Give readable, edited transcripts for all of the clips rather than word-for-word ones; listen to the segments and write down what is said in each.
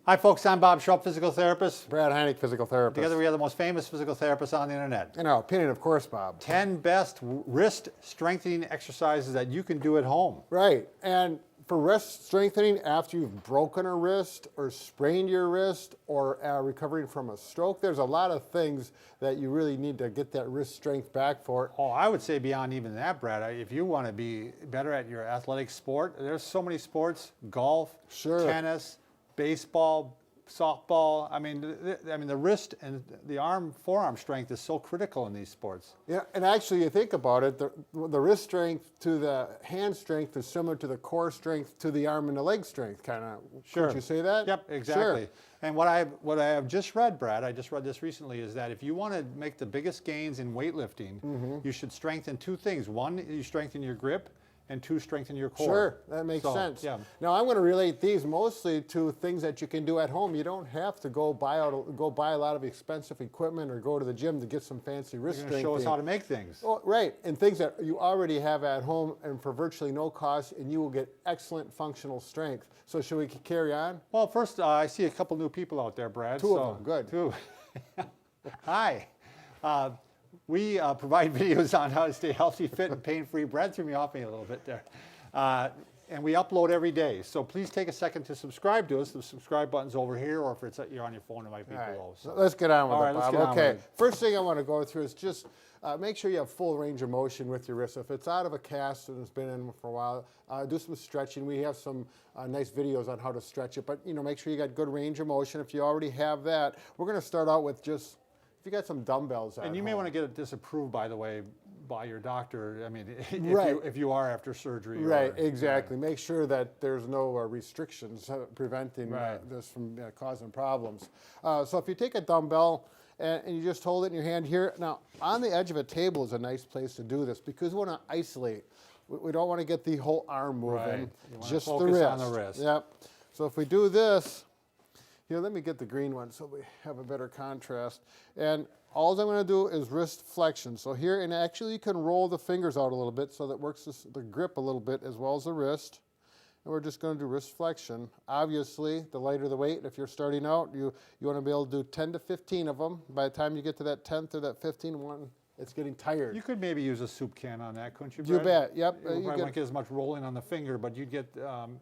Hi folks, I'm Bob Schrupp, physical therapist. Brad Heineck, physical therapist. Together we are the most famous physical therapists on the internet. In our opinion, of course, Bob. 10 best wrist strengthening exercises that you can do at home. Right, and for wrist strengthening after you've broken a wrist or sprained your wrist or recovering from a stroke, there's a lot of things that you really need to get that wrist strength back for. Oh, I would say beyond even that, Brad, if you want to be better at your athletic sport, there's so many sports, golf, tennis, baseball, softball. I mean, the wrist and the forearm strength is so critical in these sports. Yeah, and actually, you think about it, the wrist strength to the hand strength is similar to the core strength to the arm and the leg strength, kind of. Sure. Would you say that? Yep, exactly. Sure. And what I have just read, Brad, I just read this recently, is that if you want to make the biggest gains in weightlifting, you should strengthen two things. One, you strengthen your grip, and two, strengthen your core. Sure, that makes sense. Yeah. Now I'm going to relate these mostly to things that you can do at home. You don't have to go buy a lot of expensive equipment or go to the gym to get some fancy wrist strength. Show us how to make things. Oh, right, and things that you already have at home and for virtually no cost, and you will get excellent functional strength. So should we carry on? Well, first, I see a couple new people out there, Brad. Two of them, good. Two. Hi. We provide videos on how to stay healthy, fit, and pain-free. Brad threw me off a little bit there. And we upload every day. So please take a second to subscribe to us. The subscribe button's over here, or if you're on your phone, it might be below. So. Let's get on with it, Bob. Okay, with it. First thing I want to go through is just make sure you have full range of motion with your wrist. If it's out of a cast and it's been in for a while, do some stretching. We have some nice videos on how to stretch it, but make sure you got good range of motion. If you already have that, we're going to start out with just, if you got some dumbbells at And you may home. want to get it disapproved, by the way, by your doctor. I mean, if you are after surgery. Right, exactly. Make sure that there's no restrictions preventing this from causing problems. So if you take a dumbbell and you just hold it in your hand here. Now, on the edge of a table is a nice place to do this because we want to isolate. We don't want to get the whole arm moving, just the wrist. On the wrist. Yep. So if we do this, here, let me get the green one so we have a better contrast. And all I'm going to do is wrist flexion. So here, and actually you can roll the fingers out a little bit so that works the grip a little bit as well as the wrist. And we're just going to do wrist flexion. Obviously, the lighter the weight, if you're starting out, you want to be able to do 10 to 15 of them. By the time you get to that 10th or that 15th one, it's getting tired. You could maybe use a soup can on that, couldn't you, You Brad? bet, yep. You probably won't get as much rolling on the finger, but you'd get,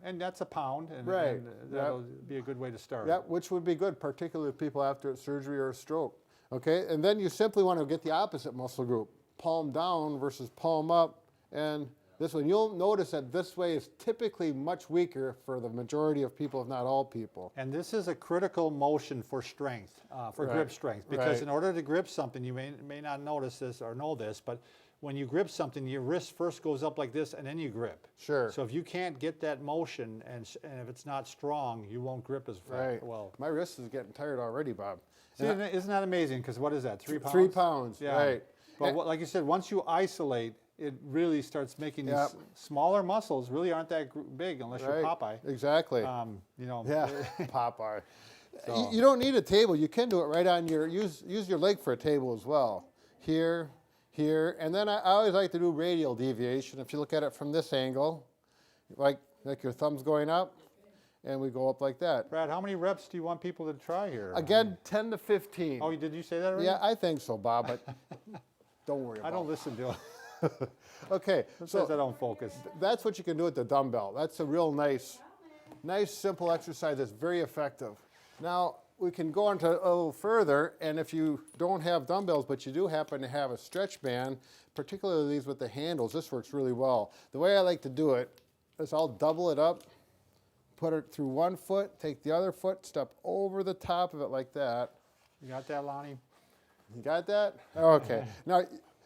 and that's a pound, and, Right. and that'll be a good way to start. Yep, which would be good, particularly with people after surgery or a stroke. Okay, and then you simply want to get the opposite muscle group, palm down versus palm up, and this one. You'll notice that this way is typically much weaker for the majority of people, if not all people. And this is a critical motion for strength, for grip strength, because in order to grip something, you may not notice this or know this, but when you grip something, your wrist first goes up like this, and then you grip. Sure. So if you can't get that motion, and if it's not strong, you won't grip as well. My wrist is getting tired already, Bob. See, isn't that amazing? Because what is that, 3 pounds? 3 pounds, yeah. right. But like you said, once you isolate, it really starts making these smaller muscles really aren't that big unless you're Popeye. Exactly. Yeah, Popeye. So. You don't need a table. You can do it right on use your leg for a table as well. Here, and then I always like to do radial deviation. If you look at it from this angle, like your thumb's going up, and we go up like that. Brad, how many reps do you want people to try here? Again, 10 to 15. Oh, did you say that already? Yeah, I think so, Bob, but don't worry about it. I don't listen to it. Okay, Sometimes I don't focus. That's what you can do with the dumbbell. That's a real nice, simple exercise that's very effective. Now, we can go on to a little further, and if you don't have dumbbells, but you do happen to have a stretch band, particularly these with the handles, this works really well. The way I like to do it is I'll double it up, put it through one foot, take the other foot, step over the top of it like that. You got that, Lonnie? You got that? Okay. Now,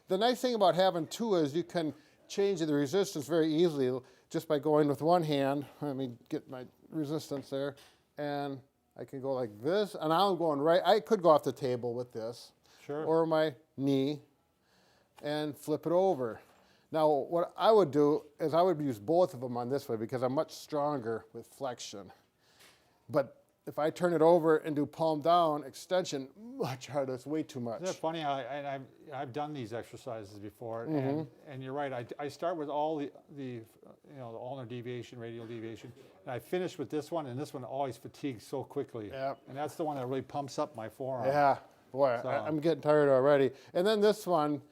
the nice thing about having two is you can change the resistance very easily just by going with one hand. Let me get my resistance there. And I can go like this. And now I'm going right. I could go off the table with this. Sure. Or my knee and flip it over. Now, what I would do is I would use both of them on this way because I'm much stronger with flexion. But if I turn it over and do palm down extension, much harder. It's way too much. Isn't it funny? I've done these exercises before, and you're right. I start with all the ulnar deviation, radial deviation. I finished with this one, and this one always fatigues so quickly. Yep. And that's the one that really pumps up my forearm. Yeah, boy, So- I'm getting tired already. And then this one,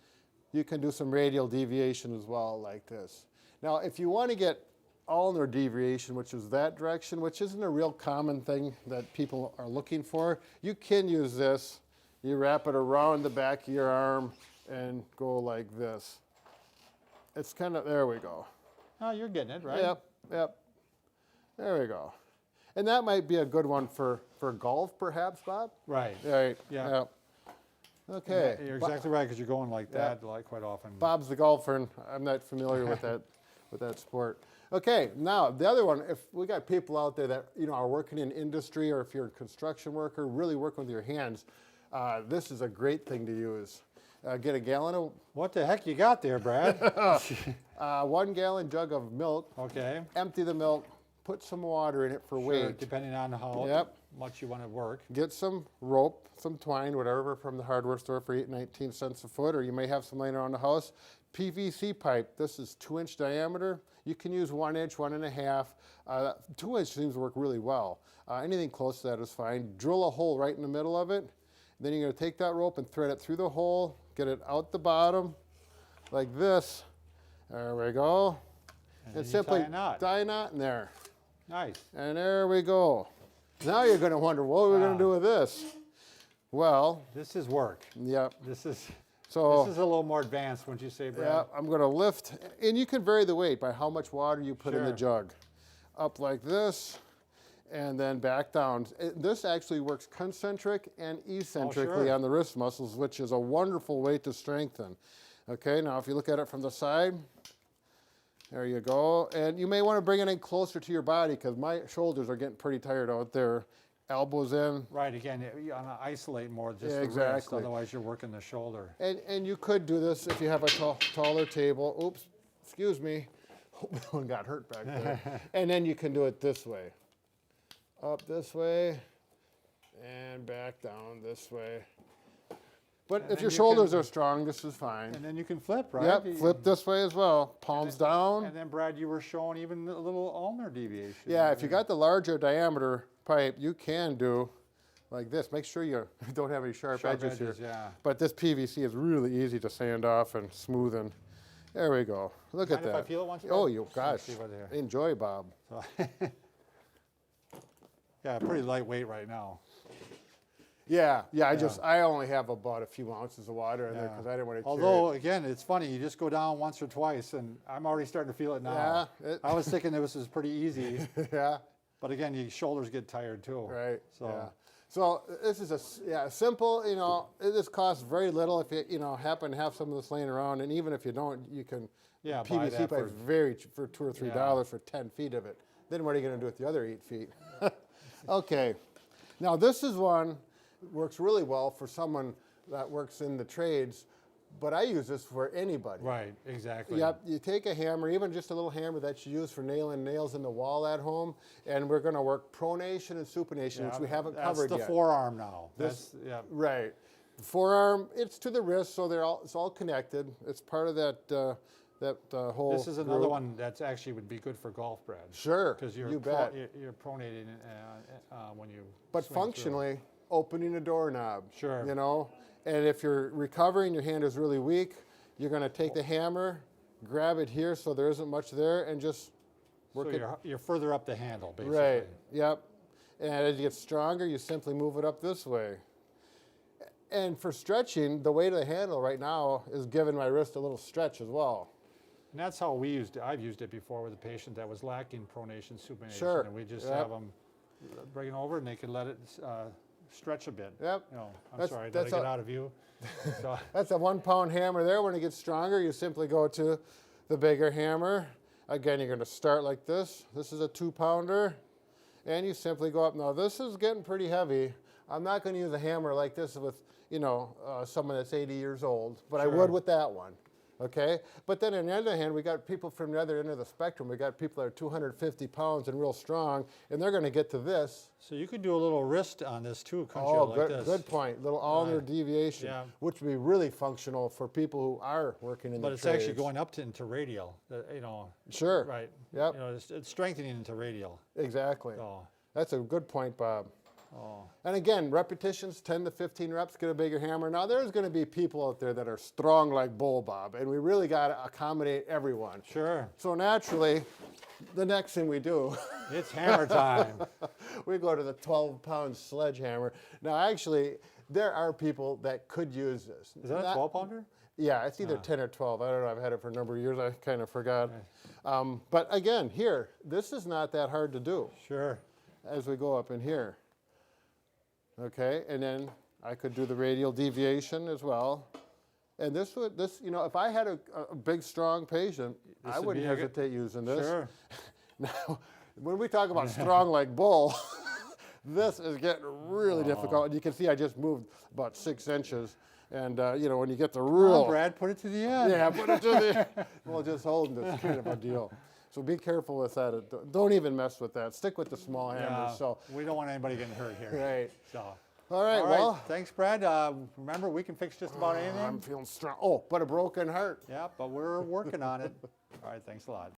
you can do some radial deviation as well, like this. Now, if you want to get ulnar deviation, which is that direction, which isn't a real common thing that people are looking for, you can use this. You wrap it around the back of your arm and go like this. It's kind of, there we go. Oh, you're getting it, right? Yep, yep. There we go. And that might be a good one for golf, perhaps, Bob? Right. Right. Yeah. Yep. Okay. You're exactly right, because you're going like Yeah. that like quite often. Bob's the golfer, and I'm not familiar with that sport. Okay, now the other one, if we got people out there that are working in industry, or if you're a construction worker, really working with your hands, this is a great thing to use. Get a gallon of What the heck you got there, Brad? 1 gallon jug of milk. Okay. Empty the milk. Put some water in it for Sure, weight. depending on how Yep. much you want to work. Get some rope, some twine, whatever, from the hardware store for 19 cents a foot, or you may have some laying around the house. PVC pipe. This is 2-inch diameter. You can use 1 inch, 1.5. 2-inch seems to work really well. Anything close to that is fine. Drill a hole right in the middle of it. Then you're going to take that rope and thread it through the hole, get it out the bottom, like this. There we go. And And then you simply tie a knot. tie a knot in there. Nice. And there we go. Now you're going to wonder, what are we going to do with this? Well, This is work. yep. This is So, this is a little more advanced, wouldn't you say, Brad? yeah, I'm going to lift, and you can vary the weight by how much water you put in the Sure. jug. Up like this, and then back down. This actually works concentric and eccentrically sure. on the wrist muscles, which is a wonderful way to strengthen. Okay, now if you look at it from the side, there you go. And you may want to bring it in closer to your body, because my shoulders are getting pretty tired out there. Elbows in. Right, again, you want to isolate more just Yeah, the wrist, exactly. otherwise you're working the shoulder. And you could do this if you have a taller table. Oops, excuse me. Hope no one got hurt back there. And then you can do it this way. Up this way, and back down this way. But And if then your you shoulders can- are strong, this is fine. And then you can flip, right? Yep, You- flip this way as well. Palms down. And then, Brad, you were showing even a little ulnar deviation. Yeah, if you got the larger diameter pipe, you can do like this. Make sure you don't have any sharp edges here. yeah. But this PVC is really easy to sand off and smoothen. There we go. Look at Mind if I that. feel it once, Oh, Brad? you Let's gosh. see what there. Enjoy, Bob. So yeah, pretty lightweight right now. Yeah, I only have about a few ounces of water in there Yeah. because I didn't want to Although, again, it's funny, you just go down once or twice, and I'm already starting to feel it now. Yeah, it- I was thinking this was pretty easy, yeah, but again, your shoulders get tired too. right. So, yeah. So this is simple. This costs very little if you happen to have some of this laying around, and even if you don't, you can. Yeah, buy PVC that pipe for- is very cheap for $2 or $3 Yeah. for 10 feet of it. Then what are you going to do with the other 8 feet? Okay. Now this is one works really well for someone that works in the trades, but I use this for anybody. right, exactly. Yep, you take a hammer, even just a little hammer that you use for nailing nails in the wall at home, and we're going to work pronation and supination, which Yeah, we haven't that's covered the yet. forearm now. This- Yeah. Right. Forearm, it's to the wrist, so it's all connected. It's part of that whole. This is another group. one that's actually would be good for golf, Brad. Sure, Because you're you bet. you're pronating when you. But swing through. functionally, opening a doorknob. Sure. And if you're recovering, your hand is really weak, you're going to take the hammer, grab it here so there isn't much there, and just work So it. you're further up the handle, basically. Right. Yep. And as you get stronger, you simply move it up this way. And for stretching, the weight of the handle right now is giving my wrist a little stretch as well. And that's how we used it. I've used it before with a patient that was lacking pronation supination. Sure. And we just Yep. have them bring it over, and they can let it stretch a bit. Yep. I'm That's- sorry, did that's I get a- out of view? So, That's a 1 pound hammer there. When it gets stronger, you simply go to the bigger hammer. Again, you're going to start like this. This is a 2 pounder. And you simply go up. Now, this is getting pretty heavy. I'm not going to use a hammer like this with, someone that's 80 years old, but I Sure. would with that one. Okay, but then on the other hand, we got people from the other end of the spectrum. We got people that are 250 pounds and real strong, and they're going to get to this. So you could do a little wrist on this too, couldn't you, Oh, like this? good point. Little ulnar deviation, yeah. which would be really functional for people who are working in But the it's actually trades. going up into radial, you know. Sure. Right. Yep. You know, it's strengthening into radial. Exactly. So, That's a good point, Bob. oh, And again, repetitions, 10 to 15 reps, get a bigger hammer. Now, there's going to be people out there that are strong like bull, Bob, and we really got to accommodate everyone. sure. So naturally, the next thing we do, It's hammer time. we go to the 12-pound sledgehammer. Now, actually, there are people that could use this. Is that a 12-pounder? Yeah, it's either 10 or 12. I don't know. I've had it for a number of years. I kind of forgot. But again, here, this is not that hard to do Sure. as we go up in here. Okay, and then I could do the radial deviation as well. And this, you know, if I had a big, strong patient, This I would wouldn't be a good- hesitate using this. Sure. Now, when we talk about strong like bull, this is getting really difficult. And you can see I just moved about 6 inches. And, you know, when you get the Come real... on, Brad, put it to the end. Yeah, put it to the... Well, just holding it's kind of a deal. So be careful with that. Don't even mess with that. Stick with the small hammers. Yeah, So, we don't want anybody getting hurt here. right. So. All right, All right, well... thanks, Brad. Remember, we can fix just about anything. I'm feeling strong. Oh, but a broken heart. Yeah, but we're working on it. All right, thanks a lot.